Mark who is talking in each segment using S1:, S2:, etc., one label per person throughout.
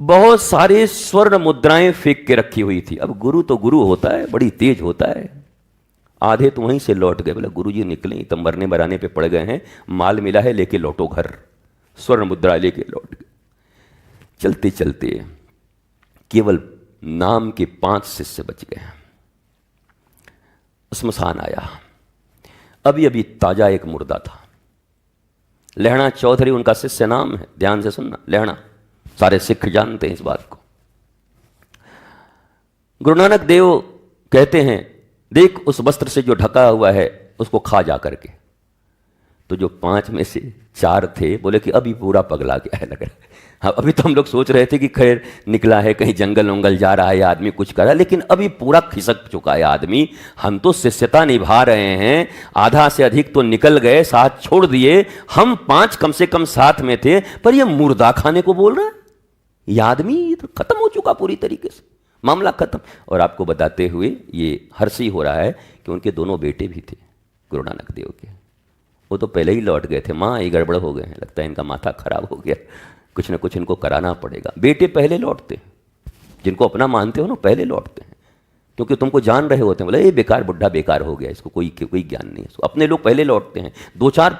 S1: बहुत सारे स्वर्ण मुद्राएं फेंक के रखी हुई थी। अब गुरु तो गुरु होता है, बड़ी तेज होता है। आधे तो वहीं से लौट गए। बोला गुरुजी निकले तो मरने मराने पे पड़ गए हैं, माल मिला है लेके लौटो घर। स्वर्ण मुद्रा लेके लौट गए। चलते चलते केवल नाम के 5 शिष्य बच गए। श्मशान आया। अभी अभी ताजा एक मुर्दा था। लहणा चौधरी उनका शिष्य नाम है, ध्यान से सुनना, लहणा। सारे सिख जानते हैं इस बात को। गुरु नानक देव कहते हैं, देख उस वस्त्र से जो ढका हुआ है उसको खा जा करके। तो जो 5 में से 4 थे बोले कि अभी पूरा पगला गया है लग रहा है। हाँ, अभी तो हम लोग सोच रहे थे कि खैर निकला है, कहीं जंगल वंगल जा रहा है या आदमी कुछ कर रहा है, लेकिन अभी पूरा खिसक चुका है आदमी। हम तो शिष्यता निभा रहे हैं, आधा से अधिक तो निकल गए, साथ छोड़ दिए। हम 5 कम से कम साथ में थे, पर ये मुर्दा खाने को बोल रहा है। ये आदमी तो खत्म हो चुका पूरी तरीके से, मामला खत्म। और आपको बताते हुए ये हर्षी हो रहा है कि उनके दोनों बेटे भी थे गुरु नानक देव के। वो तो पहले ही लौट गए थे। माँ ये गड़बड़ हो गए हैं, लगता है इनका माथा खराब हो गया, कुछ ना कुछ इनको कराना पड़ेगा। बेटे पहले लौटते हैं, जिनको अपना मानते हो ना पहले लौटते हैं, क्योंकि तुमको जान रहे होते हैं। बोले ये बेकार बुढ़ा बेकार हो गया, इसको कोई ज्ञान नहीं है। अपने लोग पहले लौटते हैं। 2-4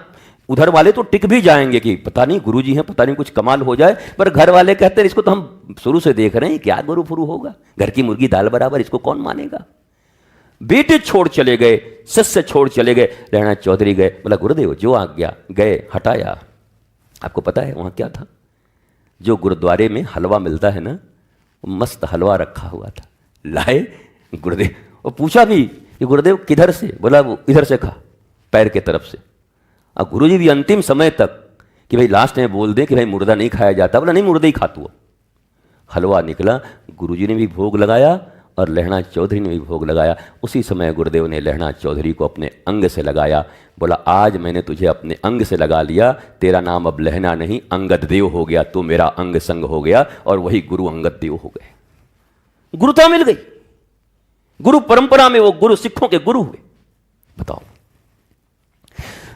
S1: उधर वाले तो टिक भी जाएंगे कि पता नहीं गुरुजी हैं, पता नहीं कुछ कमाल हो जाए, पर घर वाले कहते हैं इसको तो हम शुरू से देख रहे हैं, क्या गुरु फुरु होगा, घर की मुर्गी दाल बराबर, इसको कौन मानेगा। बेटे छोड़ चले गए, शिष्य छोड़ चले गए। लहणा चौधरी गए, बोला गुरुदेव जो आज्ञा, गए, हटाया। आपको पता है वहां क्या था? जो गुरुद्वारे में हलवा मिलता है ना, मस्त हलवा रखा हुआ था। लाए गुरुदेव, और पूछा भी कि गुरुदेव किधर से? बोला वो इधर से खा, पैर के तरफ से। अब गुरुजी भी अंतिम समय तक कि भाई लास्ट में बोल दे कि भाई मुर्दा नहीं खाया जाता। बोला नहीं मुर्दा ही खा तू। हलवा निकला, गुरुजी ने भी भोग लगाया और लहणा चौधरी ने भी भोग लगाया। उसी समय गुरुदेव ने लहणा चौधरी को अपने अंग से लगाया। बोला आज मैंने तुझे अपने अंग से लगा लिया, तेरा नाम अब लहणा नहीं अंगद देव हो गया, तू मेरा अंग संग हो गया। और वही गुरु अंगद देव हो गए। गुरुता मिल गई। गुरु परंपरा में वो गुरु सिखों के गुरु हुए। बताओ,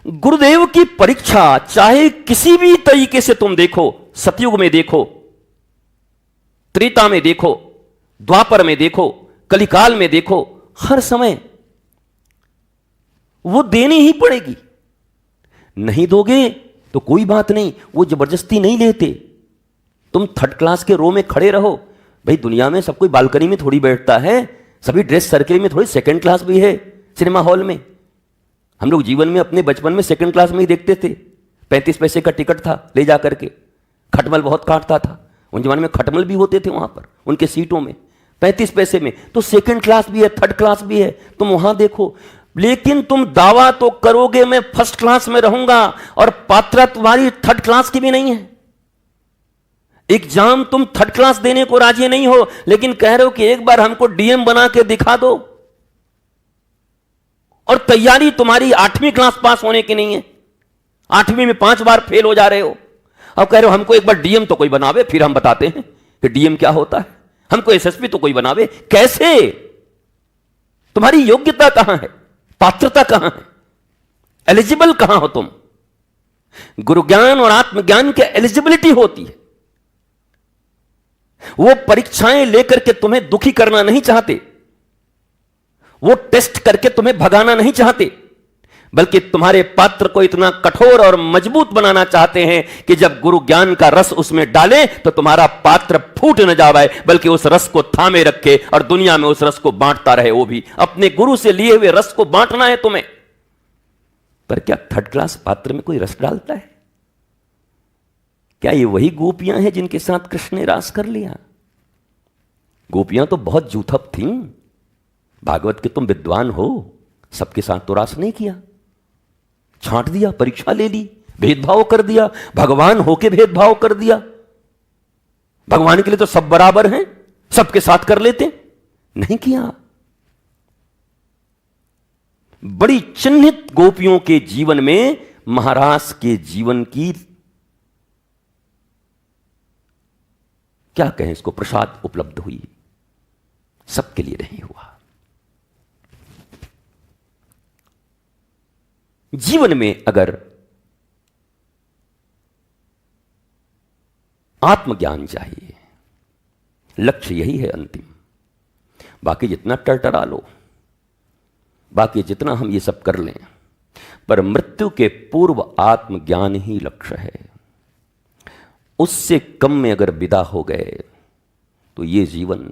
S1: गुरुदेव की परीक्षा चाहे किसी भी तरीके से तुम देखो, सतयुग में देखो, त्रेता में देखो, द्वापर में देखो, कलिकाल में देखो, हर समय वो देनी ही पड़ेगी। नहीं दोगे तो कोई बात नहीं, वो जबरदस्ती नहीं लेते। तुम 3rd क्लास के रो में खड़े रहो। भाई दुनिया में सब कोई बालकनी में थोड़ी बैठता है, सभी ड्रेस सर्किल में थोड़ी 2nd क्लास भी है सिनेमा हॉल में। हम लोग जीवन में अपने बचपन में 2nd क्लास में ही देखते थे। 35 पैसे का टिकट था, ले जा करके। खटमल बहुत काटता था उन जमाने में, खटमल भी होते थे वहां पर उनके सीटों में 35 पैसे में। तो 2nd क्लास भी है, 3rd क्लास भी है, तुम वहां देखो। लेकिन तुम दावा तो करोगे मैं 1st क्लास में रहूंगा, और पात्रता तुम्हारी 3rd क्लास की भी नहीं है। एग्जाम तुम 3rd क्लास देने को राजी नहीं हो, लेकिन कह रहे हो कि एक बार हमको डीएम बना के दिखा दो, और तैयारी तुम्हारी 8वीं क्लास पास होने की नहीं है। 8वीं में 5 बार फेल हो जा रहे हो, अब कह रहे हो हमको एक बार डीएम तो कोई बनावे, फिर हम बताते हैं कि डीएम क्या होता है। हमको एसएसपी तो कोई बनावे। कैसे? तुम्हारी योग्यता कहां है, पात्रता कहां है, एलिजिबल कहां हो तुम? गुरु ज्ञान और आत्मज्ञान की एलिजिबिलिटी होती है। वो परीक्षाएं लेकर के तुम्हें दुखी करना नहीं चाहते, वो टेस्ट करके तुम्हें भगाना नहीं चाहते, बल्कि तुम्हारे पात्र को इतना कठोर और मजबूत बनाना चाहते हैं कि जब गुरु ज्ञान का रस उसमें डाले तो तुम्हारा पात्र फूट न जाए, बल्कि उस रस को थामे रखे और दुनिया में उस रस को बांटता रहे। वो भी अपने गुरु से लिए हुए रस को बांटना है तुम्हें। पर क्या 3rd क्लास पात्र में कोई रस डालता है? क्या ये वही गोपियां हैं जिनके साथ कृष्ण ने रास कर लिया? गोपियां तो बहुत जूथप थीं। भागवत के तुम विद्वान हो, सबके साथ तो रास नहीं किया, छांट दिया, परीक्षा ले ली, भेदभाव कर दिया, भगवान होके भेदभाव कर दिया। भगवान के लिए तो सब बराबर हैं, सबके साथ कर लेते, नहीं किया। बड़ी चिन्हित गोपियों के जीवन में महाराज के जीवन की क्या कहें इसको, प्रसाद उपलब्ध हुई, सबके लिए नहीं हुआ। जीवन में अगर आत्मज्ञान चाहिए, लक्ष्य यही है अंतिम। बाकी जितना टरटरा लो, बाकी जितना हम ये सब कर लें, पर मृत्यु के पूर्व आत्मज्ञान ही लक्ष्य है। उससे कम में अगर विदा हो गए तो ये जीवन,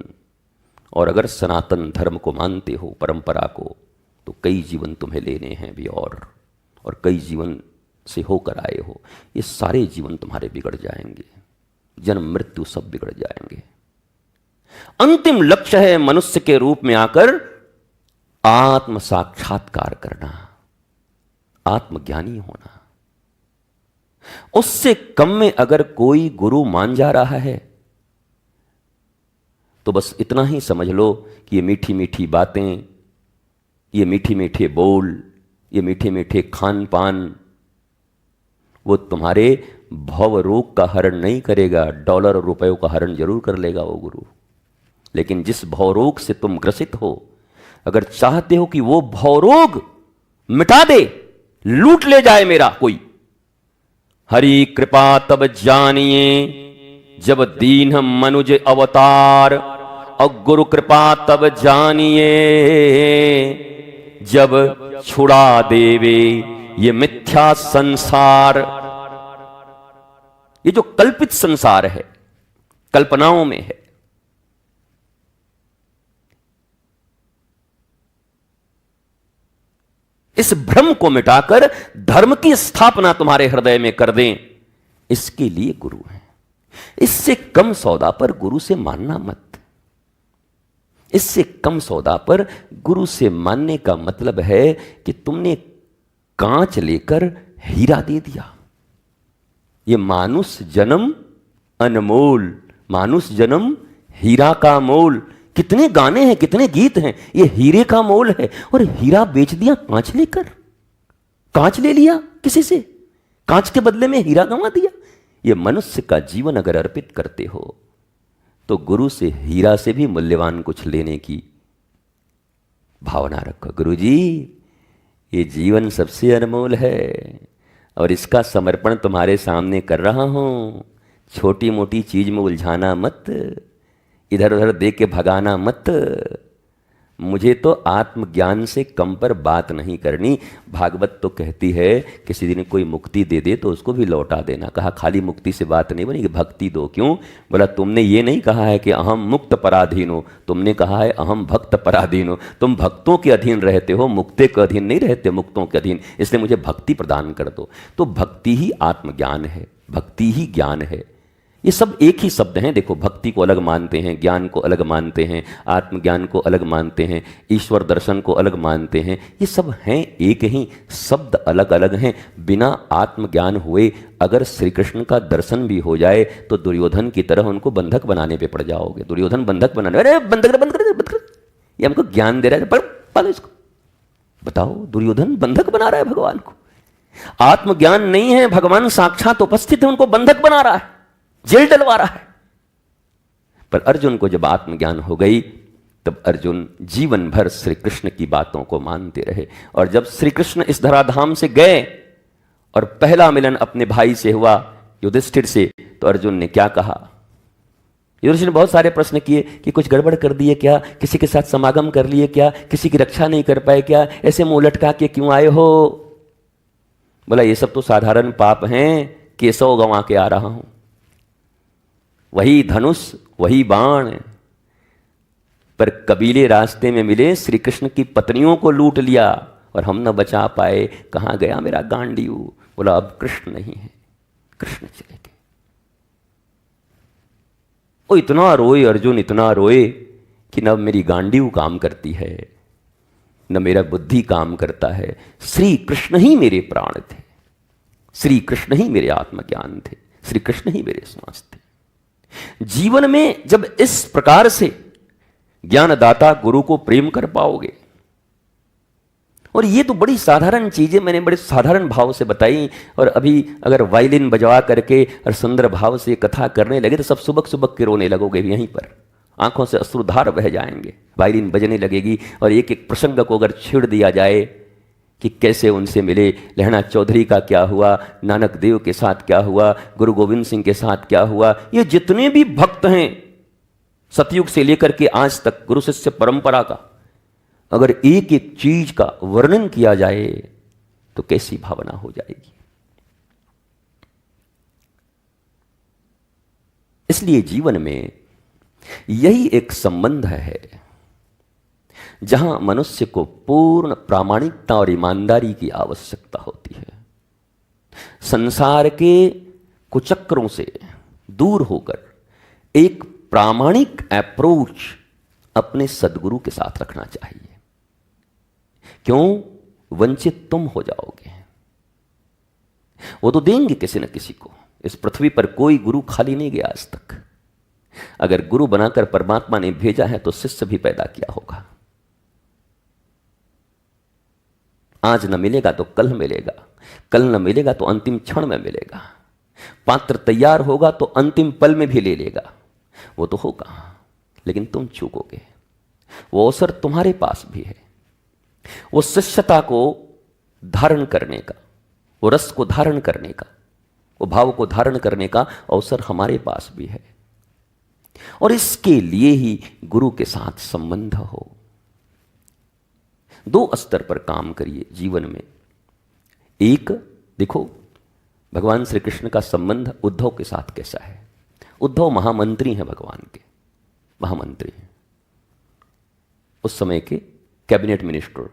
S1: और अगर सनातन धर्म को मानते हो, परंपरा को, तो कई जीवन तुम्हें लेने हैं भी, और कई जीवन से होकर आए हो, ये सारे जीवन तुम्हारे बिगड़ जाएंगे, जन्म मृत्यु सब बिगड़ जाएंगे। अंतिम लक्ष्य है मनुष्य के रूप में आकर आत्म साक्षात्कार करना, आत्मज्ञानी होना। उससे कम में अगर कोई गुरु मान जा रहा है तो बस इतना ही समझ लो कि ये मीठी मीठी बातें, ये मीठे मीठे बोल, ये मीठे मीठे खान पान, वो तुम्हारे भव रोग का हरण नहीं करेगा। डॉलर और रुपयों का हरण जरूर कर लेगा वो गुरु, लेकिन जिस भवरोग से तुम ग्रसित हो, अगर चाहते हो कि वो भवरोग मिटा दे, लूट ले जाए मेरा कोई, हरि कृपा तब जानिए जब दीन मनुज अवतार, और गुरु कृपा तब जानिए जब छुड़ा देवे ये मिथ्या संसार। ये जो कल्पित संसार है, कल्पनाओं में है, इस भ्रम को मिटाकर धर्म की स्थापना तुम्हारे हृदय में कर दें, इसके लिए गुरु हैं। इससे कम सौदा पर गुरु से मानना मत। इससे कम सौदा पर गुरु से मानने का मतलब है कि तुमने कांच लेकर हीरा दे दिया। ये मानुष जन्म अनमोल, मानुष जन्म हीरा का मोल। कितने गाने हैं, कितने गीत हैं, ये हीरे का मोल है, और हीरा बेच दिया कांच लेकर। कांच ले लिया किसी से, कांच के बदले में हीरा गंवा दिया। ये मनुष्य का जीवन अगर अर्पित करते हो तो गुरु से, हीरा से भी मूल्यवान कुछ लेने की भावना रखो। गुरु जी, ये जीवन सबसे अनमोल है और इसका समर्पण तुम्हारे सामने कर रहा हूं। छोटी मोटी चीज में उलझाना मत, इधर उधर दे के भगाना मत। मुझे तो आत्मज्ञान से कम पर बात नहीं करनी। भागवत तो कहती है किसी दिन कोई मुक्ति दे दे तो उसको भी लौटा देना। कहा खाली मुक्ति से बात नहीं बनेगी, भक्ति दो। क्यों? बोला तुमने ये नहीं कहा है कि अहम मुक्त पराधीन हो, तुमने कहा है अहम भक्त पराधीन हो। तुम भक्तों के अधीन रहते हो, मुक्ते के अधीन नहीं रहते, मुक्तों के अधीन। इसलिए मुझे भक्ति प्रदान कर दो। तो भक्ति ही आत्मज्ञान है, भक्ति ही ज्ञान है। ये सब एक ही शब्द हैं। देखो, भक्ति को अलग मानते हैं, ज्ञान को अलग मानते हैं, आत्मज्ञान को अलग मानते हैं, ईश्वर दर्शन को अलग मानते हैं। ये सब हैं एक ही, शब्द अलग अलग हैं। बिना आत्मज्ञान हुए अगर श्री कृष्ण का दर्शन भी हो जाए तो दुर्योधन की तरह उनको बंधक बनाने पे पड़ जाओगे। दुर्योधन बंधक बनाने, अरे बंद कर, ये हमको ज्ञान दे रहा है, पढ़ इसको। बताओ, दुर्योधन बंधक बना रहा है भगवान को। आत्मज्ञान नहीं है, भगवान साक्षात उपस्थित है, उनको बंधक बना रहा है, जेल डलवा रहा है। पर अर्जुन को जब आत्मज्ञान हो गई तब अर्जुन जीवन भर श्री कृष्ण की बातों को मानते रहे। और जब श्री कृष्ण इस धराधाम से गए और पहला मिलन अपने भाई से हुआ, युधिष्ठिर से, तो अर्जुन ने क्या कहा? युधिष्ठिर ने बहुत सारे प्रश्न किए कि कुछ गड़बड़ कर दिए क्या, किसी के साथ समागम कर लिए क्या, किसी की रक्षा नहीं कर पाए क्या, ऐसे मुंह लटका के क्यों आए हो? बोला ये सब तो साधारण पाप हैं, केशव गंवा के आ रहा हूं। वही धनुष, वही बाण, पर कबीले रास्ते में मिले, श्री कृष्ण की पत्नियों को लूट लिया और हम न बचा पाए। कहां गया मेरा गांडीव? बोला अब कृष्ण नहीं है, कृष्ण चले गए। वो इतना रोए अर्जुन, इतना रोए कि न मेरी गांडीव काम करती है, न मेरा बुद्धि काम करता है। श्री कृष्ण ही मेरे प्राण थे, श्री कृष्ण ही मेरे आत्मज्ञान थे, श्री कृष्ण ही मेरे श्वास थे। जीवन में जब इस प्रकार से ज्ञानदाता गुरु को प्रेम कर पाओगे, और ये तो बड़ी साधारण चीजें मैंने बड़े साधारण भाव से बताई, और अभी अगर वायलिन बजवा करके और सुंदर भाव से कथा करने लगे तो सब सुबक सुबक के रोने लगोगे यहीं पर, आंखों से अश्रुधार बह जाएंगे। वायलिन बजने लगेगी और एक एक प्रसंग को अगर छेड़ दिया जाए कि कैसे उनसे मिले, लहणा चौधरी का क्या हुआ, नानक देव के साथ क्या हुआ, गुरु गोविंद सिंह के साथ क्या हुआ, ये जितने भी भक्त हैं सतयुग से लेकर के आज तक गुरु शिष्य परंपरा का अगर एक एक चीज का वर्णन किया जाए तो कैसी भावना हो जाएगी। इसलिए जीवन में यही एक संबंध है जहां मनुष्य को पूर्ण प्रामाणिकता और ईमानदारी की आवश्यकता होती है। संसार के कुचक्रों से दूर होकर एक प्रामाणिक अप्रोच अपने सदगुरु के साथ रखना चाहिए। क्यों? वंचित तुम हो जाओगे। वो तो देंगे किसी न किसी को। इस पृथ्वी पर कोई गुरु खाली नहीं गया आज तक। अगर गुरु बनाकर परमात्मा ने भेजा है तो शिष्य भी पैदा किया होगा। आज न मिलेगा तो कल मिलेगा, कल न मिलेगा तो अंतिम क्षण में मिलेगा। पात्र तैयार होगा तो अंतिम पल में भी ले लेगा। वो तो होगा, लेकिन तुम चूकोगे। वो अवसर तुम्हारे पास भी है। वो शिष्यता को धारण करने का, वो रस को धारण करने का, वो भाव को धारण करने का अवसर हमारे पास भी है। और इसके लिए ही गुरु के साथ संबंध हो। दो स्तर पर काम करिए जीवन में। एक, देखो भगवान श्री कृष्ण का संबंध उद्धव के साथ कैसा है। उद्धव महामंत्री हैं, भगवान के महामंत्री हैं, उस समय के कैबिनेट मिनिस्टर।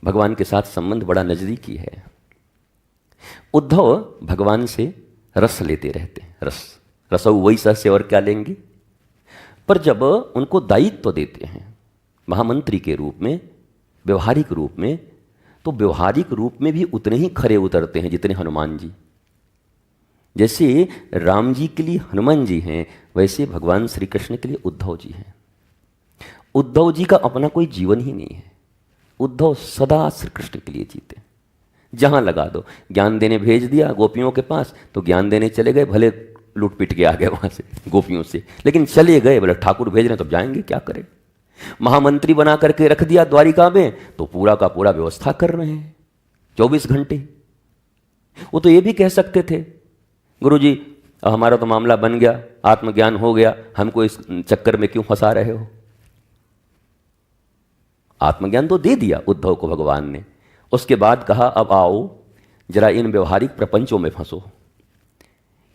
S1: भगवान के साथ संबंध बड़ा नजदीकी है। उद्धव भगवान से रस लेते रहते हैं। रसऊ वही सह से और क्या लेंगे। पर जब उनको दायित्व देते हैं महामंत्री के रूप में, व्यवहारिक रूप में, तो व्यवहारिक रूप में भी उतने ही खरे उतरते हैं जितने हनुमान जी। जैसे राम जी के लिए हनुमान जी हैं, वैसे भगवान श्री कृष्ण के लिए उद्धव जी हैं। उद्धव जी का अपना कोई जीवन ही नहीं है। उद्धव सदा श्री कृष्ण के लिए जीते। जहां लगा दो, ज्ञान देने भेज दिया गोपियों के पास तो ज्ञान देने चले गए, भले लूट पीट के आ गए वहां से गोपियों से, लेकिन चले गए। बोले ठाकुर भेज रहे हैं तो जाएंगे, क्या करें। महामंत्री बना करके रख दिया द्वारिका में तो पूरा का पूरा व्यवस्था कर रहे हैं 24 घंटे। वो तो ये भी कह सकते थे, गुरुजी हमारा तो मामला बन गया, आत्मज्ञान हो गया, हमको इस चक्कर में क्यों फंसा रहे हो। आत्मज्ञान तो दे दिया उद्धव को भगवान ने। उसके बाद कहा अब आओ जरा इन व्यवहारिक प्रपंचों में फंसो।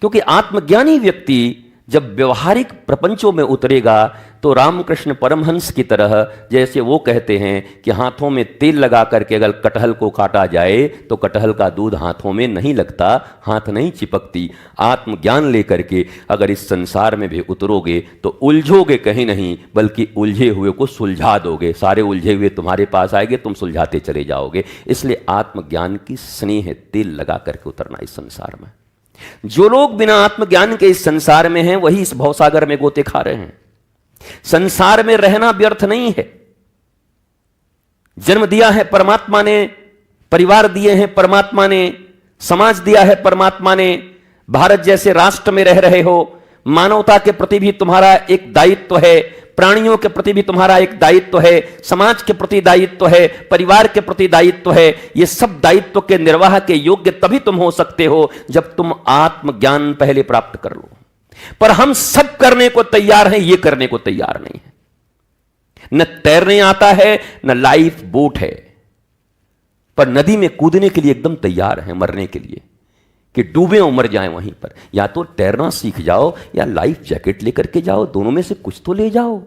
S1: क्योंकि आत्मज्ञानी व्यक्ति जब व्यवहारिक प्रपंचों में उतरेगा तो रामकृष्ण परमहंस की तरह, जैसे वो कहते हैं कि हाथों में तेल लगा करके अगर कटहल को काटा जाए तो कटहल का दूध हाथों में नहीं लगता, हाथ नहीं चिपकती। आत्मज्ञान लेकर के अगर इस संसार में भी उतरोगे तो उलझोगे कहीं नहीं, बल्कि उलझे हुए को सुलझा दोगे। सारे उलझे हुए तुम्हारे पास आएंगे, तुम सुलझाते चले जाओगे। इसलिए आत्मज्ञान की स्नेह तेल लगा करके उतरना इस संसार में। जो लोग बिना आत्मज्ञान के इस संसार में हैं वही इस भवसागर में गोते खा रहे हैं। संसार में रहना व्यर्थ नहीं है। जन्म दिया है परमात्मा ने, परिवार दिए हैं परमात्मा ने, समाज दिया है परमात्मा ने। भारत जैसे राष्ट्र में रह रहे हो, मानवता के प्रति भी तुम्हारा एक दायित्व है, प्राणियों के प्रति भी तुम्हारा एक दायित्व है, समाज के प्रति दायित्व है, परिवार के प्रति दायित्व है। ये सब दायित्व के निर्वाह के योग्य तभी तुम हो सकते हो जब तुम आत्मज्ञान पहले प्राप्त कर लो। पर हम सब करने को तैयार हैं, ये करने को तैयार नहीं है। न तैरने आता है, न लाइफ बोट है, पर नदी में कूदने के लिए एकदम तैयार है, मरने के लिए कि डूबे और मर जाएं वहीं पर। या तो तैरना सीख जाओ या लाइफ जैकेट लेकर के जाओ, दोनों में से कुछ तो ले जाओ।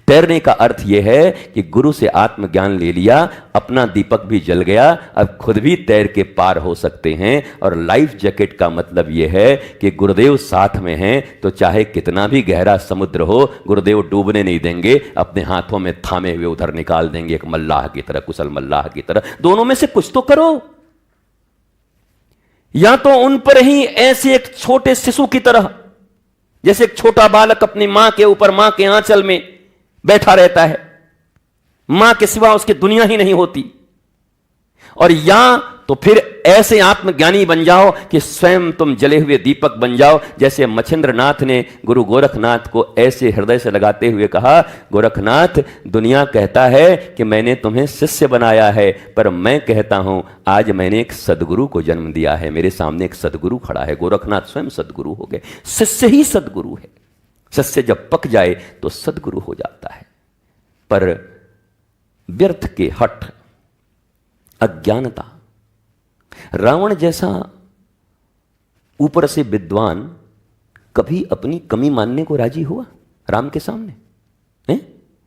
S1: तैरने का अर्थ यह है कि गुरु से आत्मज्ञान ले लिया, अपना दीपक भी जल गया, अब खुद भी तैर के पार हो सकते हैं। और लाइफ जैकेट का मतलब यह है कि गुरुदेव साथ में हैं तो चाहे कितना भी गहरा समुद्र हो, गुरुदेव डूबने नहीं देंगे, अपने हाथों में थामे हुए उधर निकाल देंगे, एक मल्लाह की तरह, कुशल मल्लाह की तरह। दोनों में से कुछ तो करो। या तो उन पर ही ऐसे एक छोटे शिशु की तरह, जैसे एक छोटा बालक अपनी मां के ऊपर, मां के आंचल में बैठा रहता है, मां के सिवा उसकी दुनिया ही नहीं होती। और या तो फिर ऐसे आत्मज्ञानी बन जाओ कि स्वयं तुम जले हुए दीपक बन जाओ। जैसे मच्छिंद्रनाथ ने गुरु गोरखनाथ को ऐसे हृदय से लगाते हुए कहा, गोरखनाथ दुनिया कहता है कि मैंने तुम्हें शिष्य बनाया है, पर मैं कहता हूं आज मैंने एक सदगुरु को जन्म दिया है। मेरे सामने एक सदगुरु खड़ा है। गोरखनाथ स्वयं सदगुरु हो गए। शिष्य ही सदगुरु है। सत्य जब पक जाए तो सद्गुरु हो जाता है। पर व्यर्थ के हठ, अज्ञानता, रावण जैसा ऊपर से विद्वान कभी अपनी कमी मानने को राजी हुआ राम के सामने? हैं?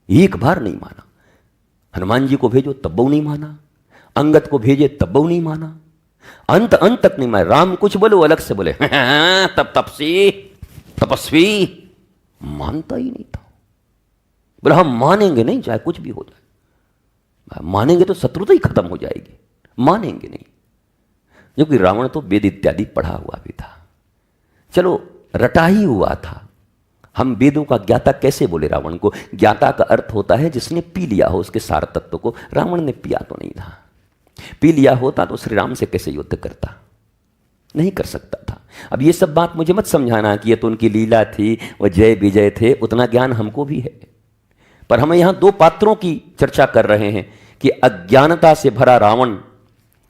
S1: एक बार नहीं माना। हनुमान जी को भेजो तब वो नहीं माना, अंगद को भेजे तब वो नहीं माना, अंत तक नहीं माना। राम कुछ बोले वो अलग से बोले तब तपस्वी मानता ही नहीं था। बोले हम मानेंगे नहीं चाहे कुछ भी हो जाए, मानेंगे तो शत्रुता ही खत्म हो जाएगी, मानेंगे नहीं। क्योंकि रावण तो वेद इत्यादि पढ़ा हुआ भी था, चलो रटा ही हुआ था। हम वेदों का ज्ञाता कैसे बोले रावण को? ज्ञाता का अर्थ होता है जिसने पी लिया हो उसके सार तत्व को। रावण ने पिया तो नहीं था, पी लिया होता तो श्री राम से कैसे युद्ध करता? नहीं कर सकता था। अब ये सब बात मुझे मत समझाना कि ये तो उनकी लीला थी, वो जय विजय थे, उतना ज्ञान हमको भी है। पर हम यहां दो पात्रों की चर्चा कर रहे हैं कि अज्ञानता से भरा रावण,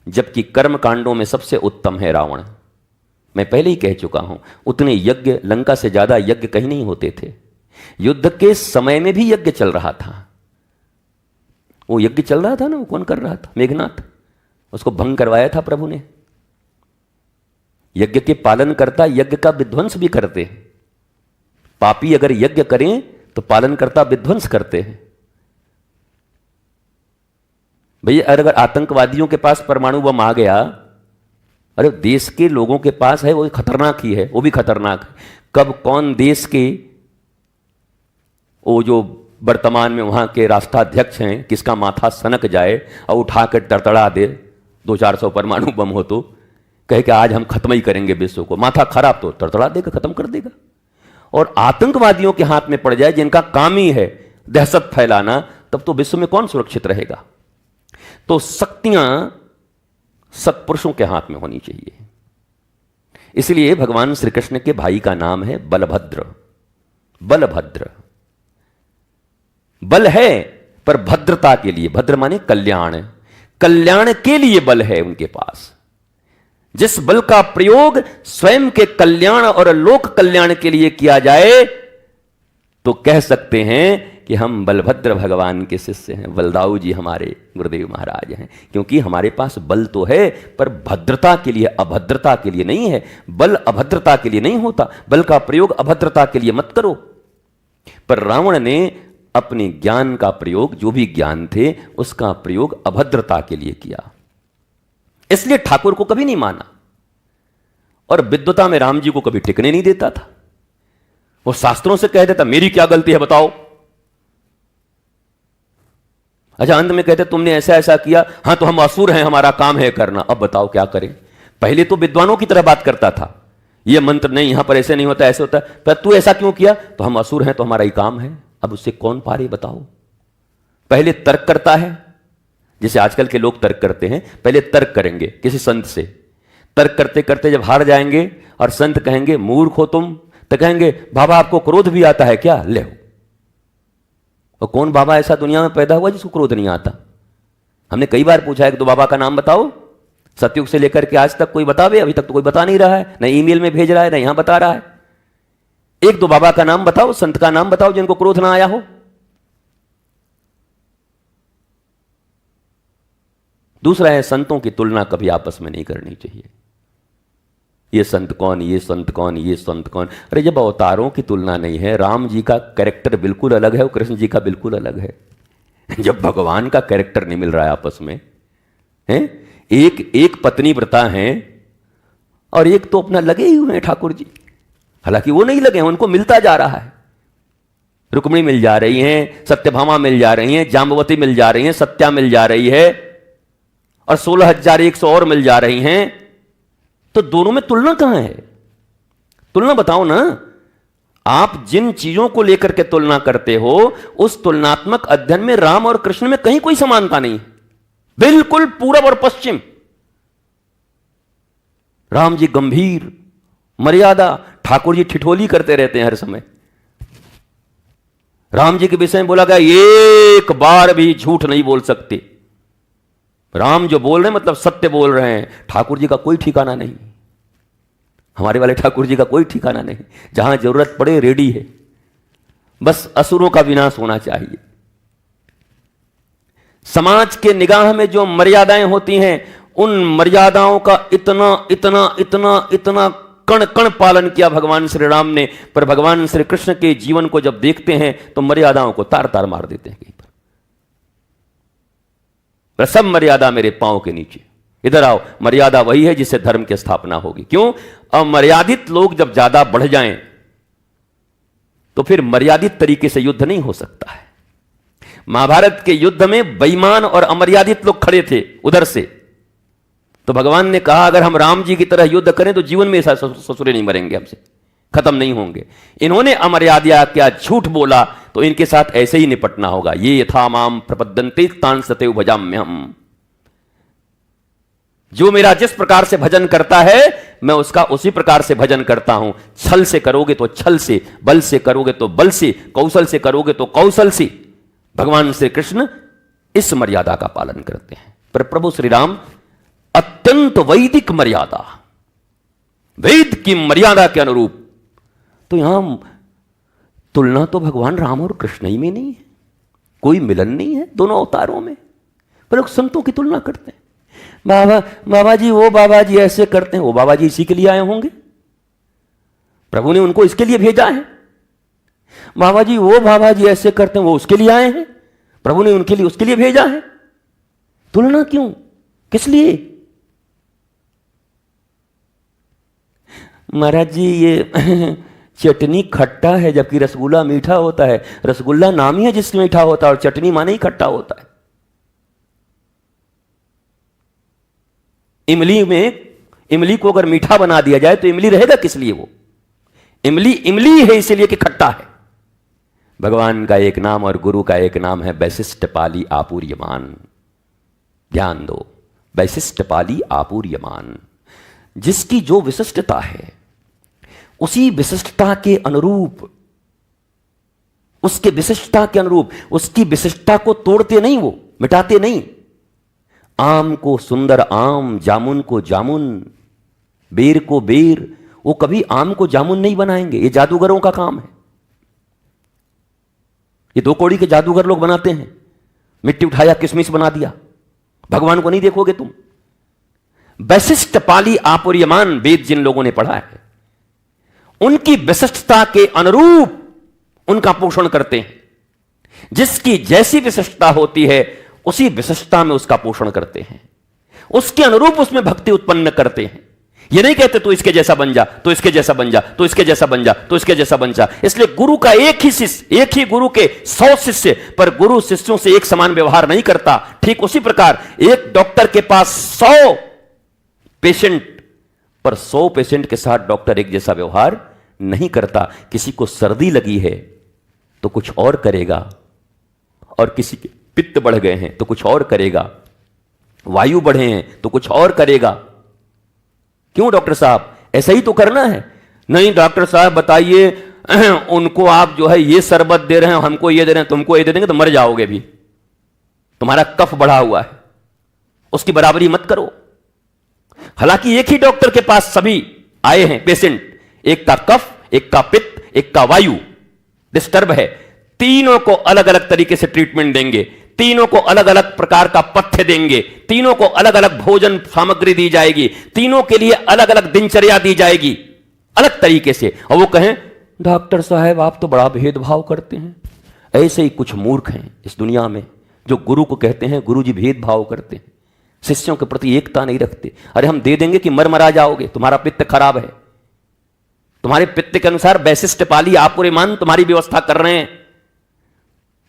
S1: जबकि कर्म कांडों में सबसे उत्तम है रावण। मैं पहले ही कह चुका हूं, उतने यज्ञ, लंका से ज्यादा यज्ञ कहीं नहीं होते थे। युद्ध के समय में भी यज्ञ चल रहा था। वो यज्ञ चल रहा था ना, वो कौन कर रहा था? मेघनाथ। उसको भंग करवाया था प्रभु ने। यज्ञ के पालन करता यज्ञ का विध्वंस भी करते हैं। पापी अगर यज्ञ करें तो पालन करता विध्वंस करते हैं। भैया अगर आतंकवादियों के पास परमाणु बम आ गया, अरे देश के लोगों के पास है, वो खतरनाक ही है, वो भी खतरनाक है। कब कौन देश के वो जो वर्तमान में वहां के राष्ट्राध्यक्ष हैं, किसका माथा सनक जाए और उठा कर तड़तड़ा दे, 200-400 परमाणु बम हो तो कहे कि आज हम खत्म ही करेंगे विश्व को। माथा खराब तो तड़तड़ा देगा, खत्म कर देगा। और आतंकवादियों के हाथ में पड़ जाए जिनका काम ही है दहशत फैलाना, तब तो विश्व में कौन सुरक्षित रहेगा? तो शक्तियां सत्पुरुषों के हाथ में होनी चाहिए। इसलिए भगवान श्री कृष्ण के भाई का नाम है बलभद्र। बलभद्र बल है पर भद्रता के लिए, भद्र माने कल्याण, कल्याण के लिए बल है उनके पास। जिस बल का प्रयोग स्वयं के कल्याण और लोक कल्याण के लिए किया जाए तो कह सकते हैं कि हम बलभद्र भगवान के शिष्य हैं। बलदाऊ जी हमारे गुरुदेव महाराज हैं। क्योंकि हमारे पास बल तो है पर भद्रता के लिए, अभद्रता के लिए नहीं है। बल अभद्रता के लिए नहीं होता, बल का प्रयोग अभद्रता के लिए मत करो। पर रावण ने अपने ज्ञान का प्रयोग, जो भी ज्ञान थे उसका प्रयोग अभद्रता के लिए किया, इसलिए ठाकुर को कभी नहीं माना। और विद्वता में राम जी को कभी टिकने नहीं देता था। वो शास्त्रों से कह देता मेरी क्या गलती है बताओ। अच्छा, अंत में कहते तुमने ऐसा ऐसा किया, हां तो हम असुर हैं, हमारा काम है करना, अब बताओ क्या करें। पहले तो विद्वानों की तरह बात करता था, यह मंत्र नहीं, यहां पर ऐसे नहीं होता, ऐसे होता, पर तू ऐसा क्यों किया? तो हम असुर हैं तो हमारा ही काम है। अब उससे कौन पारे बताओ। पहले तर्क करता है, जैसे आजकल के लोग तर्क करते हैं। पहले तर्क करेंगे किसी संत से, तर्क करते करते जब हार जाएंगे और संत कहेंगे मूर्ख हो तुम, तो कहेंगे बाबा आपको क्रोध भी आता है क्या? ले। और कौन बाबा ऐसा दुनिया में पैदा हुआ जिसको क्रोध नहीं आता? हमने कई बार पूछा है कि दो बाबा का नाम बताओ। सतयुग से लेकर के आज तक कोई बतावे? अभी तक तो कोई बता नहीं रहा है, न ईमेल में भेज रहा है, न यहां बता रहा है। एक दो बाबा का नाम बताओ, संत का नाम बताओ जिनको क्रोध ना आया हो। दूसरा है, संतों की तुलना कभी आपस में नहीं करनी चाहिए। ये संत कौन, ये संत कौन, ये संत कौन। अरे जब अवतारों की तुलना नहीं है, राम जी का कैरेक्टर बिल्कुल अलग है और कृष्ण जी का बिल्कुल अलग है। जब भगवान का कैरेक्टर नहीं मिल रहा है आपस में, हैं? एक पत्नी व्रता हैं और एक तो अपना लगे ही हुए हैं ठाकुर जी। हालांकि वो नहीं लगे हैं, उनको मिलता जा रहा है। रुक्मिणी मिल जा रही हैं, सत्यभामा मिल जा रही हैं, जाम्बवती मिल जा रही हैं, सत्या मिल जा रही है और 16,100 और मिल जा रही हैं। तो दोनों में तुलना कहां है? तुलना बताओ ना। आप जिन चीजों को लेकर के तुलना करते हो, उस तुलनात्मक अध्ययन में राम और कृष्ण में कहीं कोई समानता नहीं। बिल्कुल पूरब और पश्चिम। राम जी गंभीर, मर्यादा, ठाकुर जी ठिठोली करते रहते हैं हर समय। राम जी के विषय में बोला गया एक बार भी झूठ नहीं बोल सकते। राम जो बोल रहे हैं मतलब सत्य बोल रहे हैं। ठाकुर जी का कोई ठिकाना नहीं, हमारे वाले ठाकुर जी का कोई ठिकाना नहीं। जहां जरूरत पड़े रेडी है, बस असुरों का विनाश होना चाहिए। समाज के निगाह में जो मर्यादाएं होती हैं, उन मर्यादाओं का इतना इतना इतना इतना कण कण पालन किया भगवान श्री राम ने। पर भगवान श्री कृष्ण के जीवन को जब देखते हैं तो मर्यादाओं को तार तार मार देते हैं कहीं पर सब मर्यादा मेरे पांव के नीचे। इधर आओ, मर्यादा वही है जिससे धर्म की स्थापना होगी। क्यों? अमर्यादित लोग जब ज्यादा बढ़ जाएं तो फिर मर्यादित तरीके से युद्ध नहीं हो सकता है। महाभारत के युद्ध में बेईमान और अमर्यादित लोग खड़े थे उधर से, तो भगवान ने कहा अगर हम राम जी की तरह युद्ध करें तो जीवन में ऐसा ससुरे नहीं मरेंगे, हमसे खत्म नहीं होंगे। इन्होंने अमर्यादा क्या झूठ बोला, तो इनके साथ ऐसे ही निपटना होगा। ये यथा माम प्रपद्यन्ते तान सतैव भजाम्यहम्। जो मेरा जिस प्रकार से भजन करता है मैं उसका उसी प्रकार से भजन करता हूं। छल से करोगे तो छल से, बल से करोगे तो बल से, कौशल से करोगे तो कौशल से। भगवान श्री कृष्ण इस मर्यादा का पालन करते हैं। पर प्रभु श्री राम अत्यंत वैदिक मर्यादा, वेद की मर्यादा के अनुरूप। तो यहां तुलना तो भगवान राम और कृष्ण ही में नहीं है, कोई मिलन नहीं है दोनों अवतारों में। पर लोग संतों की तुलना करते हैं। बाबा जी वो बाबा जी ऐसे करते हैं, वो बाबा जी इसी के लिए आए होंगे, प्रभु ने उनको इसके लिए भेजा है। बाबा जी वो बाबा जी ऐसे करते हैं, वो उसके लिए आए हैं, प्रभु ने उनके लिए उसके लिए भेजा है। तुलना क्यों, किस लिए? महाराज जी ये चटनी खट्टा है जबकि रसगुल्ला मीठा होता है। रसगुल्ला नाम ही है जिसमें मीठा होता है, और चटनी माने ही खट्टा होता है। इमली को अगर मीठा बना दिया जाए तो इमली रहेगा किस लिए? वो इमली है इसलिए कि खट्टा है। भगवान का एक नाम और गुरु का एक नाम है वैशिष्ट पाली आपूर्यमान। ध्यान दो, वैशिष्ट पाली आपूर्यमान। जिसकी जो विशिष्टता है उसी विशिष्टता के अनुरूप, उसके विशिष्टता के अनुरूप उसकी विशिष्टता को तोड़ते नहीं, वो मिटाते नहीं। आम को सुंदर आम, जामुन को जामुन, बेर को बेर, वो कभी आम को जामुन नहीं बनाएंगे। ये जादूगरों का काम है। ये दो कौड़ी के जादूगर लोग बनाते हैं। मिट्टी उठाया किशमिश बना दिया। भगवान को नहीं देखोगे तुम। वैशिष्ट पाली आपूर्यमान वेद जिन लोगों ने पढ़ा है उनकी विशिष्टता के अनुरूप उनका पोषण करते हैं। जिसकी जैसी विशिष्टता होती है उसी विशिष्टता में उसका पोषण करते हैं, उसके अनुरूप उसमें भक्ति उत्पन्न करते हैं। ये नहीं कहते तू इसके जैसा बन जा, तो इसके जैसा बन जा, तो इसके जैसा बन जा, तो इसके जैसा बन जा। इसलिए गुरु का एक ही शिष्य, एक ही गुरु के 100 शिष्य, पर गुरु शिष्यों से एक समान व्यवहार नहीं करता। ठीक उसी प्रकार एक डॉक्टर के पास 100 पेशेंट, पर 100 पेशेंट के साथ डॉक्टर एक जैसा व्यवहार नहीं करता। किसी को सर्दी लगी है तो कुछ और करेगा, और किसी के पित्त बढ़ गए हैं तो कुछ और करेगा, वायु बढ़े हैं तो कुछ और करेगा। क्यों डॉक्टर साहब, ऐसा ही तो करना है? नहीं डॉक्टर साहब बताइए, उनको आप जो है ये शरबत दे रहे हैं, हमको ये दे रहे हैं, तुमको ये दे देंगे तो मर जाओगे भी, तुम्हारा कफ बढ़ा हुआ है, उसकी बराबरी मत करो। हालांकि एक ही डॉक्टर के पास सभी आए हैं पेशेंट, एक का कफ, एक का पित्त, एक का वायु डिस्टर्ब है। तीनों को अलग अलग तरीके से ट्रीटमेंट देंगे, तीनों को अलग अलग प्रकार का पथ्य देंगे, तीनों को अलग अलग भोजन सामग्री दी जाएगी, तीनों के लिए अलग अलग दिनचर्या दी जाएगी अलग तरीके से। और वो कहें डॉक्टर साहब आप तो बड़ा भेदभाव करते हैं। ऐसे ही कुछ मूर्ख हैं इस दुनिया में जो गुरु को कहते हैं गुरु जी भेदभाव करते हैं, शिष्यों के प्रति एकता नहीं रखते। अरे हम दे देंगे कि मर जाओगे, तुम्हारा पित्त खराब है, तुम्हारे पित्त के अनुसार वैशिष्ट पाली आपूर्यमान तुम्हारी व्यवस्था कर रहे हैं।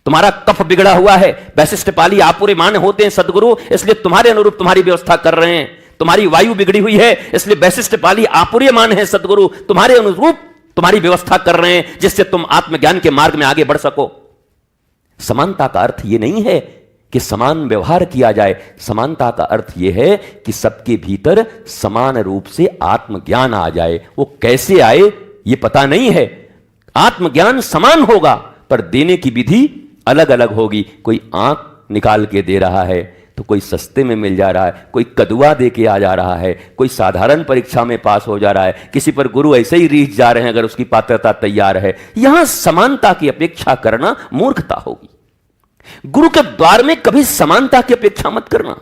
S1: तुम्हारा कफ बिगड़ा हुआ है, वैशिष्ट पाली आपूर्यमान होते हैं सदगुरु, इसलिए तुम्हारे अनुरूप तुम्हारी व्यवस्था कर रहे हैं। तुम्हारी वायु बिगड़ी हुई है, इसलिए वैशिष्ट पाली आपूर्यमान है सदगुरु, तुम्हारे अनुरूप तुम्हारी व्यवस्था कर रहे हैं, जिससे तुम आत्मज्ञान के मार्ग में आगे बढ़ सको। समानता का अर्थ यह नहीं है कि समान व्यवहार किया जाए, समानता का अर्थ यह है कि सबके भीतर समान रूप से आत्मज्ञान आ जाए। वो कैसे आए ये पता नहीं है। आत्मज्ञान समान होगा पर देने की विधि अलग अलग होगी। कोई आंख निकाल के दे रहा है तो कोई सस्ते में मिल जा रहा है, कोई कदुआ दे के आ जा रहा है, कोई साधारण परीक्षा में पास हो जा रहा है, किसी पर गुरु ऐसे ही रीझ जा रहे हैं अगर उसकी पात्रता तैयार है। यहां समानता की अपेक्षा करना मूर्खता होगी। गुरु के द्वार में कभी समानता की अपेक्षा मत करना।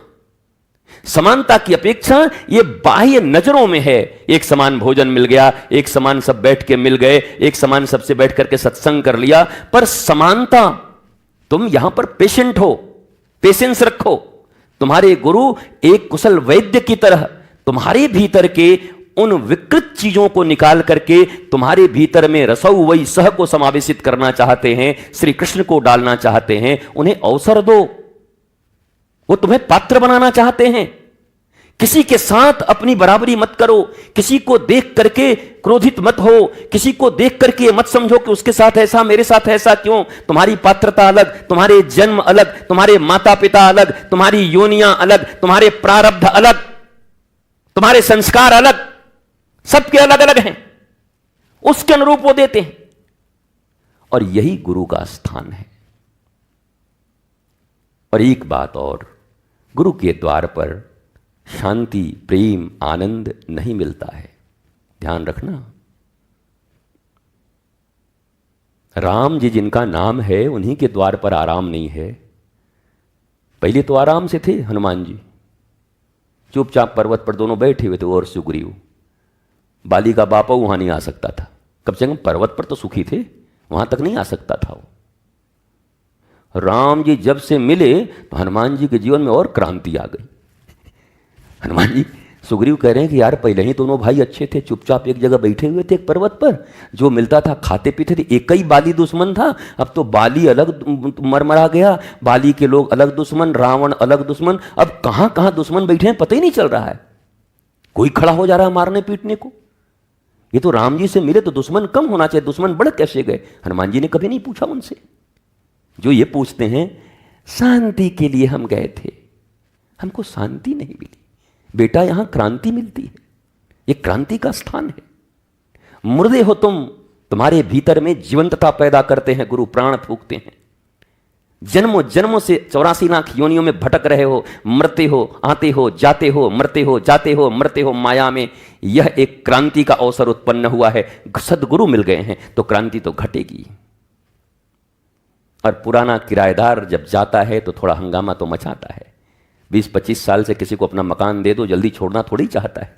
S1: समानता की अपेक्षा ये बाह्य नजरों में है। एक समान भोजन मिल गया, एक समान सब बैठ के मिल गए, एक समान सबसे बैठ करके सत्संग कर लिया, पर समानता, तुम यहां पर पेशेंट हो, पेशेंस रखो। तुम्हारे गुरु एक कुशल वैद्य की तरह तुम्हारे भीतर के उन विकृत चीजों को निकाल करके तुम्हारे भीतर में रसौ वही सह को समावेशित करना चाहते हैं, श्री कृष्ण को डालना चाहते हैं। उन्हें अवसर दो, वो तुम्हें पात्र बनाना चाहते हैं। किसी के साथ अपनी बराबरी मत करो, किसी को देख करके क्रोधित मत हो, किसी को देख करके मत समझो कि उसके साथ ऐसा मेरे साथ ऐसा क्यों। तुम्हारी पात्रता अलग, तुम्हारे जन्म अलग, तुम्हारे माता पिता अलग, तुम्हारी योनियां अलग, तुम्हारे प्रारब्ध अलग, तुम्हारे संस्कार अलग, सबके अलग अलग हैं, उसके अनुरूप वो देते हैं। और यही गुरु का स्थान है। और एक बात और, गुरु के द्वार पर शांति, प्रेम, आनंद नहीं मिलता है, ध्यान रखना। राम जी जिनका नाम है उन्हीं के द्वार पर आराम नहीं है। पहले तो आराम से थे हनुमान जी, चुपचाप पर्वत पर दोनों बैठे हुए थे, और सुग्रीव, बाली का बापा वहां नहीं आ सकता था। कम से कम पर्वत पर तो सुखी थे, वहां तक नहीं आ सकता था वो। राम जी जब से मिले तो हनुमान जी के जीवन में और क्रांति आ गई। हनुमान जी, सुग्रीव कह रहे हैं कि यार पहले ही दोनों भाई अच्छे थे, चुपचाप एक जगह बैठे हुए थे एक पर्वत पर, जो मिलता था खाते पीते थे, एक ही बाली दुश्मन था। अब तो बाली अलग मरमरा गया, बाली के लोग अलग दुश्मन, रावण अलग दुश्मन, अब कहां कहां दुश्मन बैठे हैं पता ही नहीं चल रहा है। कोई खड़ा हो जा रहा है मारने पीटने को। ये तो राम जी से मिले तो दुश्मन कम होना चाहिए, दुश्मन बढ़ कैसे गए? हनुमान जी ने कभी नहीं पूछा उनसे। जो ये पूछते हैं, शांति के लिए हम गए थे, हमको शांति नहीं मिली। बेटा यहां क्रांति मिलती है, ये क्रांति का स्थान है। मुर्दे हो तुम, तुम्हारे भीतर में जीवंतता पैदा करते हैं गुरु, प्राण फूंकते हैं। जन्मों जन्मों से 84 लाख योनियों में भटक रहे हो, मरते हो, आते हो, जाते हो, मरते हो, जाते हो, मरते हो माया में। यह एक क्रांति का अवसर उत्पन्न हुआ है। सदगुरु मिल गए हैं तो क्रांति तो घटेगी। और पुराना किराएदार जब जाता है तो थोड़ा हंगामा तो मचाता है। 20-25 साल से किसी को अपना मकान दे दो, जल्दी छोड़ना थोड़ी चाहता है।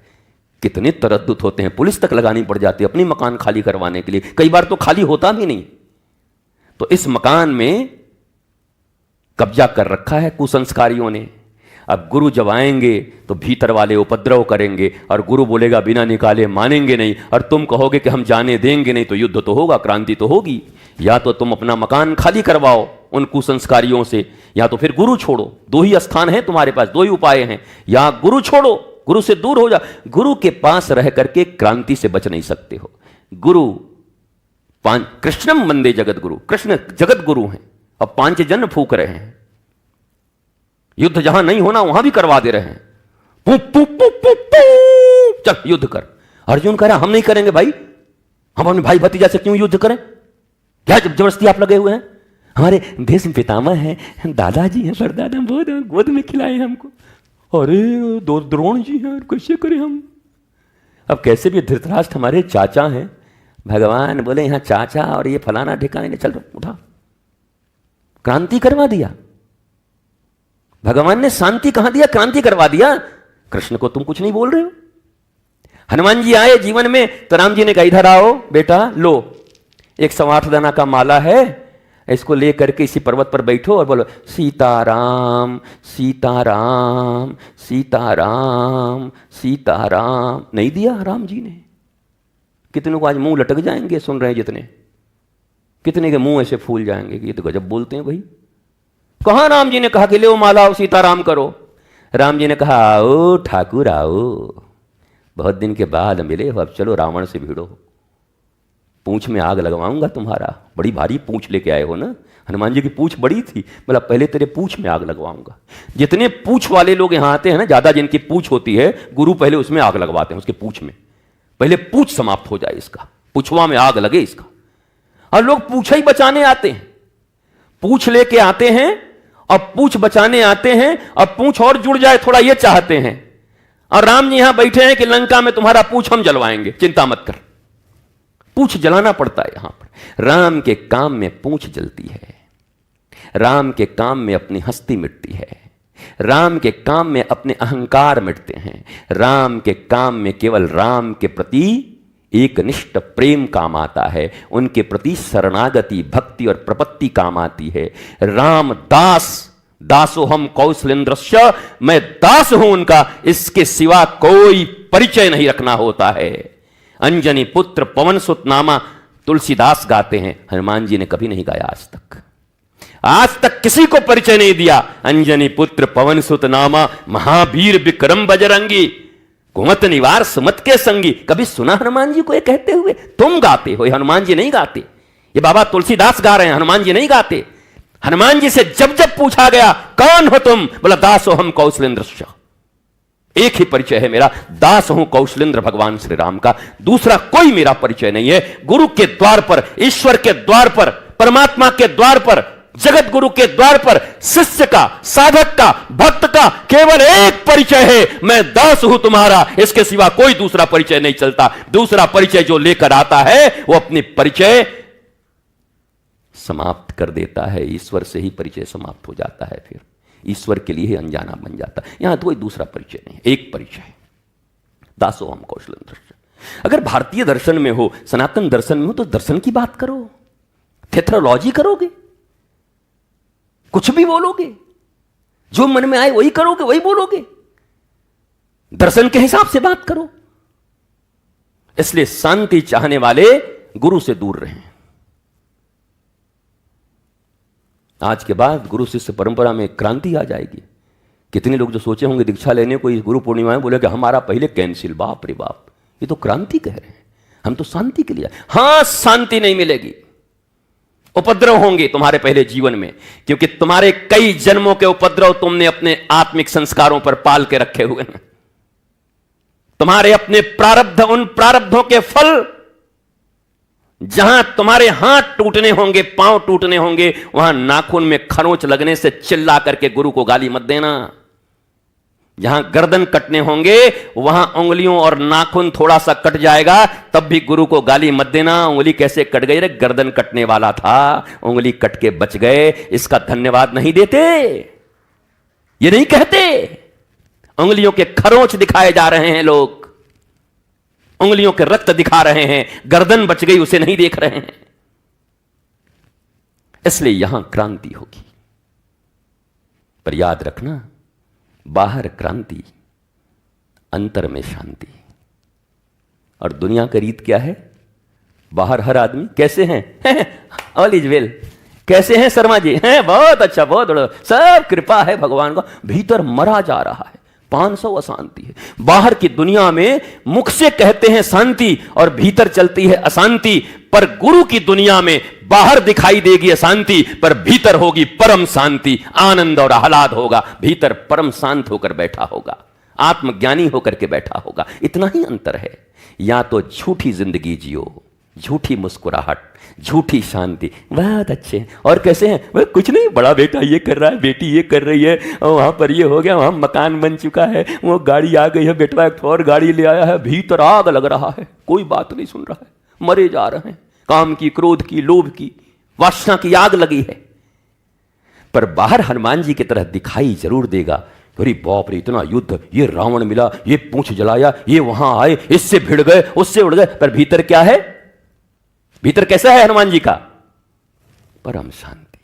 S1: कितने तरद्दुत होते हैं, पुलिस तक लगानी पड़ जाती है अपनी मकान खाली करवाने के लिए, कई बार तो खाली होता भी नहीं। तो इस मकान में कब्जा कर रखा है कुसंस्कारियों ने। अब गुरु जब आएंगे तो भीतर वाले उपद्रव करेंगे, और गुरु बोलेगा बिना निकाले मानेंगे नहीं, और तुम कहोगे कि हम जाने देंगे नहीं, तो युद्ध तो होगा, क्रांति तो होगी। या तो तुम अपना मकान खाली करवाओ उन कुसंस्कारियों से, या तो फिर गुरु छोड़ो। दो ही स्थान है तुम्हारे पास, दो ही उपाय हैं, या गुरु छोड़ो, गुरु से दूर हो जा। गुरु के पास रह करके क्रांति से बच नहीं सकते हो। गुरु कृष्णम वंदे जगत गुरु, कृष्ण जगत गुरु हैं, अब 5 जन फूक रहे हैं। युद्ध जहां नहीं होना वहां भी करवा दे रहे हैं। पू, पू, पू, पू, पू, चल युद्ध कर। अर्जुन कह रहा हम नहीं करेंगे भाई, हम अपने भाई भतीजा से क्यों युद्ध करें? क्या जबरदस्ती आप लगे हुए हैं? हमारे देश में पितामह हैं, दादाजी हैं, परदादा बहुत गोद में खिलाए हमको। अरे दो द्रोण जी हैं, कैसे करें हम? अब कैसे भी धृतराष्ट्र हमारे चाचा हैं। भगवान बोले यहाँ चाचा और ये फलाना ठिकाने, चल उठा, क्रांति करवा दिया। भगवान ने शांति कहां दिया, क्रांति करवा दिया। कृष्ण को तुम कुछ नहीं बोल रहे हो। हनुमान जी आए जीवन में तो राम जी ने कहा इधर आओ बेटा, लो 108 दाना का माला है, इसको ले करके इसी पर्वत पर बैठो और बोलो सीताराम सीताराम सीताराम सीताराम। नहीं दिया राम जी ने। कितनों को आज मुंह लटक जाएंगे सुन रहे हैं जितने, कितने के मुंह ऐसे फूल जाएंगे कि ये तो गजब बोलते हैं भाई। कहां राम जी ने कहा कि ले माला सीताराम करो? राम जी ने कहा आओ ठाकुर आओ, बहुत दिन के बाद मिले हो, अब चलो रावण से भिड़ो, पूंछ में आग लगवाऊंगा तुम्हारा। बड़ी भारी पूंछ लेके आए हो ना। हनुमान जी की पूंछ बड़ी थी, बोला पहले तेरे पूंछ में आग लगवाऊंगा। जितने पूंछ वाले लोग यहां आते हैं ना, ज्यादा जिनकी पूंछ होती है, गुरु पहले उसमें आग लगवाते हैं, उसके पूंछ में। पहले पूंछ समाप्त हो जाए इसका, पूंछवा में आग लगे इसका। और लोग पूंछ ही बचाने आते हैं, पूंछ लेके आते हैं अब पूंछ बचाने आते हैं, अब पूंछ और जुड़ जाए थोड़ा ये चाहते हैं, और राम जी यहां बैठे हैं कि लंका में तुम्हारा पूंछ हम जलवाएंगे, चिंता मत कर। पूंछ जलाना पड़ता है यहां पर। राम के काम में पूंछ जलती है, राम के काम में अपनी हस्ती मिटती है, राम के काम में अपने अहंकार मिटते हैं, राम के काम में केवल राम के प्रति एक निष्ठ प्रेम काम आता है, उनके प्रति शरणागति भक्ति और प्रपत्ति काम आती है। राम दास दासो हम कौशलेंद्रस्य, मैं दास हूं उनका, इसके सिवा कोई परिचय नहीं रखना होता है। अंजनी पुत्र पवन सुत नामा तुलसीदास गाते हैं, हनुमान जी ने कभी नहीं गाया आज तक किसी को परिचय नहीं दिया। अंजनी पुत्र पवन सुत नामा महावीर विक्रम बजरंगी, कुमत निवार सुमत के संगी। कभी सुना हनुमान जी को ये कहते हुए? तुम गाते हो, हनुमान जी नहीं गाते। ये बाबा तुलसीदास गा रहे हैं, हनुमान जी नहीं गाते। हनुमान जी से जब जब पूछा गया कौन हो तुम, बोला दासो हम कौशलेंद्र। एक ही परिचय है मेरा, दास हूं कौशलेंद्र भगवान श्री राम का, दूसरा कोई मेरा परिचय नहीं है। गुरु के द्वार पर, ईश्वर के द्वार पर, परमात्मा के द्वार पर, जगत गुरु के द्वार पर शिष्य का, साधक का, भक्त का केवल एक परिचय है, मैं दास हूं तुम्हारा, इसके सिवा कोई दूसरा परिचय नहीं चलता। दूसरा परिचय जो लेकर आता है वो अपनी परिचय समाप्त कर देता है, ईश्वर से ही परिचय समाप्त हो जाता है, फिर ईश्वर के लिए ही अनजाना बन जाता है। यहां तो कोई दूसरा परिचय नहीं, एक परिचय, दासो हम कौशलेंद्र। अगर भारतीय दर्शन में हो, सनातन दर्शन में हो, तो दर्शन की बात करो, थेथरोलॉजी करोगे, कुछ भी बोलोगे, जो मन में आए वही करोगे, वही बोलोगे, दर्शन के हिसाब से बात करो। इसलिए शांति चाहने वाले गुरु से दूर रहें। आज के बाद गुरु शिष्य परंपरा में क्रांति आ जाएगी। कितने लोग जो सोचे होंगे दीक्षा लेने को इस गुरु पूर्णिमा में, बोले कि हमारा पहले कैंसिल, बाप रे बाप, ये तो क्रांति कह रहे हैं, हम तो शांति के लिए। हां, शांति नहीं मिलेगी, उपद्रव होंगे तुम्हारे पहले जीवन में, क्योंकि तुम्हारे कई जन्मों के उपद्रव तुमने अपने आत्मिक संस्कारों पर पाल के रखे हुए हैं। तुम्हारे अपने प्रारब्ध, उन प्रारब्धों के फल, जहां तुम्हारे हाथ टूटने होंगे, पांव टूटने होंगे, वहां नाखून में खरोंच लगने से चिल्ला करके गुरु को गाली मत देना। जहां गर्दन कटने होंगे, वहां उंगलियों और नाखून थोड़ा सा कट जाएगा, तब भी गुरु को गाली मत देना। उंगली कैसे कट गई रे, गर्दन कटने वाला था, उंगली कट के बच गए, इसका धन्यवाद नहीं देते, ये नहीं कहते। उंगलियों के खरोंच दिखाए जा रहे हैं लोग, उंगलियों के रक्त दिखा रहे हैं, गर्दन बच गई उसे नहीं देख रहे हैं। इसलिए यहां क्रांति होगी, पर याद रखना, बाहर क्रांति, अंतर में शांति। और दुनिया का रीत क्या है? बाहर हर आदमी कैसे हैं? All is well. कैसे हैं शर्मा जी? हैं बहुत अच्छा, बहुत बड़ा, सब कृपा है भगवान का। भीतर मरा जा रहा है, 500 अशांति है। बाहर की दुनिया में मुख से कहते हैं शांति और भीतर चलती है अशांति, पर गुरु की दुनिया में बाहर दिखाई देगी अशांति, पर भीतर होगी परम शांति, आनंद और आह्लाद होगा। भीतर परम शांत होकर बैठा होगा, आत्मज्ञानी होकर के बैठा होगा। इतना ही अंतर है। या तो झूठी जिंदगी जियो, झूठी मुस्कुराहट, झूठी शांति, बहुत अच्छे। और कैसे हैं? वह कुछ नहीं, बड़ा बेटा ये कर रहा है, बेटी ये कर रही है, वहां पर ये हो गया, वहां मकान बन चुका है, वो गाड़ी आ गई है, बेटवा एक और गाड़ी ले आया है। भीतर आग लग रहा है, कोई बात नहीं सुन रहा है, मरे जा रहे हैं। काम की, क्रोध की, लोभ की, वासना की आग लगी है। पर बाहर हनुमान जी की तरह दिखाई जरूर देगा, अरे बाप रे इतना युद्ध, ये रावण मिला, ये पूंछ जलाया, ये वहां आए, इससे भिड़ गए, उससे उड़ गए। पर भीतर क्या है? भीतर कैसा है हनुमान जी का? परम शांति।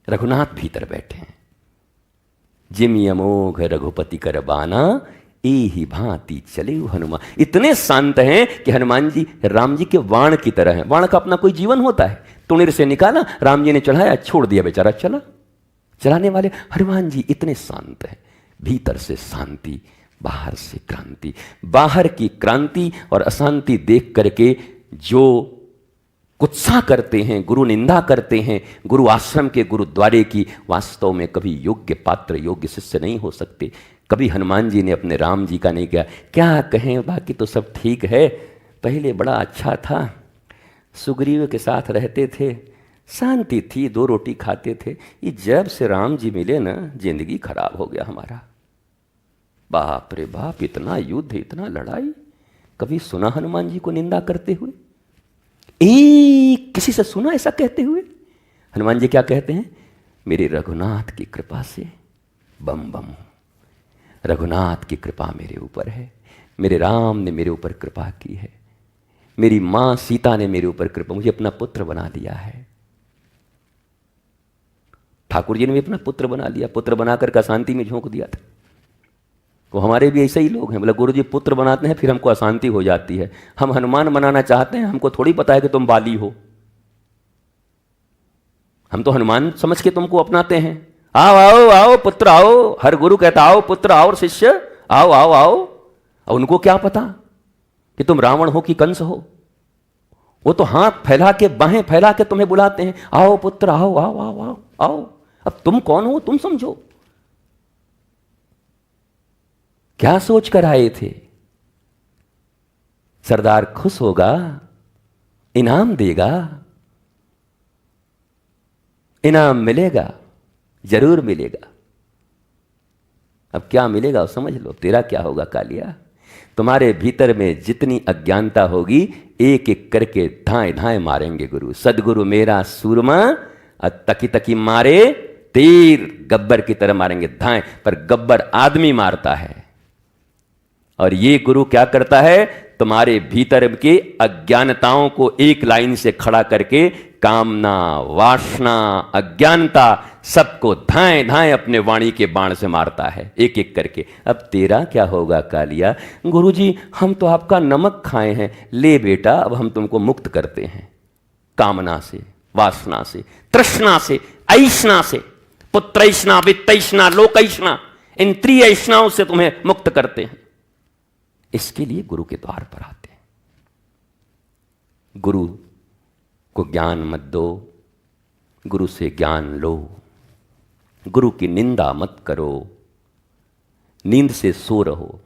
S1: रघुनाथ भीतर बैठे हैं। जिम यमोघ रघुपति कर बाना, एहि भांति चले हनुमान। इतने शांत हैं कि हनुमान जी राम जी के वाण की तरह हैं। वाण का अपना कोई जीवन होता है, तुणीर से निकाला, राम जी ने चढ़ाया, छोड़ दिया, बेचारा चला। चलाने वाले हनुमान जी इतने शांत हैं। भीतर से शांति, बाहर से क्रांति। बाहर की क्रांति और अशांति देख करके जो कुत्सा करते हैं, गुरु निंदा करते हैं, गुरु आश्रम के गुरुद्वारे की, वास्तव में कभी योग्य पात्र, योग्य शिष्य नहीं हो सकते। कभी हनुमान जी ने अपने राम जी का नहीं किया। क्या कहें, बाकी तो सब ठीक है, पहले बड़ा अच्छा था, सुग्रीव के साथ रहते थे, शांति थी, 2 रोटी खाते थे। ये जब से राम जी मिले ना, जिंदगी खराब हो गया हमारा। बाप रे बाप, इतना युद्ध, इतना लड़ाई। कभी सुना हनुमान जी को निंदा करते हुए? किसी से सुना ऐसा कहते हुए? हनुमान जी क्या कहते हैं? मेरे रघुनाथ की कृपा से बम बम, रघुनाथ की कृपा मेरे ऊपर है, मेरे राम ने मेरे ऊपर कृपा की है, मेरी मां सीता ने मेरे ऊपर कृपा, मुझे अपना पुत्र बना दिया है। ठाकुर जी ने भी अपना पुत्र बना लिया, पुत्र बनाकर अशांति में झोंक दिया था। वो हमारे भी ऐसे ही लोग हैं, बोला गुरु जी पुत्र बनाते हैं फिर हमको अशांति हो जाती है। हम हनुमान बनाना चाहते हैं, हमको थोड़ी पता है कि तुम बाली हो। हम तो हनुमान समझ के तुमको अपनाते हैं। आओ आओ आओ पुत्र आओ, हर गुरु कहता आओ पुत्र आओ, शिष्य आओ आओ आओ। और उनको क्या पता कि तुम रावण हो कि कंस हो? वो तो हाथ फैला के, बाहें फैला के तुम्हें बुलाते हैं, आओ पुत्र आओ आओ आओ आओ आओ। अब तुम कौन हो तुम समझो। क्या सोच कर आए थे? सरदार खुश होगा, इनाम देगा, इनाम मिलेगा, जरूर मिलेगा। अब क्या मिलेगा समझ लो। तेरा क्या होगा कालिया? तुम्हारे भीतर में जितनी अज्ञानता होगी, एक एक करके धाए धाए मारेंगे गुरु। सदगुरु मेरा सूरमा, तकी तकी मारे तीर, गब्बर की तरह मारेंगे धाए। पर गब्बर आदमी मारता है, और ये गुरु क्या करता है? तुम्हारे भीतर के अज्ञानताओं को एक लाइन से खड़ा करके कामना, वासना, अज्ञानता सबको धाए धाए अपने वाणी के बाण से मारता है, एक एक करके। अब तेरा क्या होगा कालिया? गुरुजी हम तो आपका नमक खाए हैं। ले बेटा, अब हम तुमको मुक्त करते हैं कामना से, वासना से, तृष्णा से, ऐष्णा से। पुत्रैष्णा, वित्तैष्णा, लोकैष्णा, इन त्रिऐष्णाओं से तुम्हें मुक्त करते हैं। इसके लिए गुरु के द्वार पर आते हैं। गुरु को ज्ञान मत दो, गुरु से ज्ञान लो। गुरु की निंदा मत करो, नींद से सो रहो।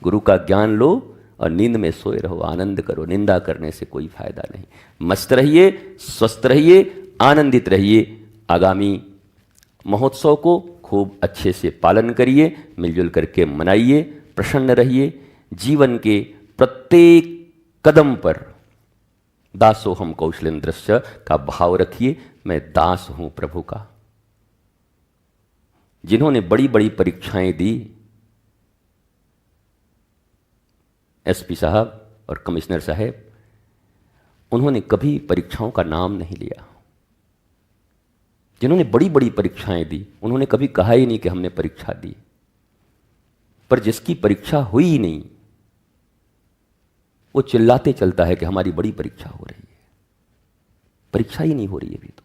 S1: गुरु का ज्ञान लो और नींद में सोए रहो, आनंद करो। निंदा करने से कोई फायदा नहीं। मस्त रहिए, स्वस्थ रहिए, आनंदित रहिए। आगामी महोत्सव को खूब अच्छे से पालन करिए, मिलजुल करके मनाइए, प्रसन्न रहिए। जीवन के प्रत्येक कदम पर दासोहम कौशलेन्द्रस्य का भाव रखिए। मैं दास हूं प्रभु का। जिन्होंने बड़ी बड़ी परीक्षाएं दी, एसपी साहब और कमिश्नर साहब, उन्होंने कभी परीक्षाओं का नाम नहीं लिया। जिन्होंने बड़ी बड़ी परीक्षाएं दी, उन्होंने कभी कहा ही नहीं कि हमने परीक्षा दी। पर जिसकी परीक्षा हुई ही नहीं, वो चिल्लाते चलता है कि हमारी बड़ी परीक्षा हो रही है। परीक्षा ही नहीं हो रही है अभी तो।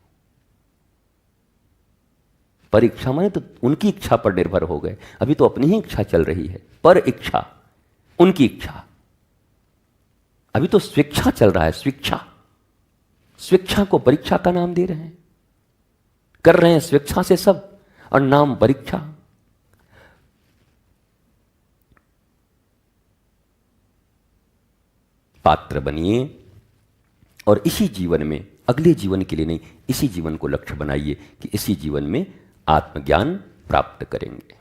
S1: परीक्षा माने तो उनकी इच्छा पर निर्भर हो गए। अभी तो अपनी ही इच्छा चल रही है, पर इच्छा, उनकी इच्छा। अभी तो स्वेच्छा चल रहा है, स्वेच्छा। स्वेच्छा को परीक्षा का नाम दे रहे हैं, कर रहे हैं स्वेच्छा से सब, और नाम परीक्षा। पात्र बनिए और इसी जीवन में, अगले जीवन के लिए नहीं, इसी जीवन को लक्ष्य बनाइए कि इसी जीवन में आत्मज्ञान प्राप्त करेंगे।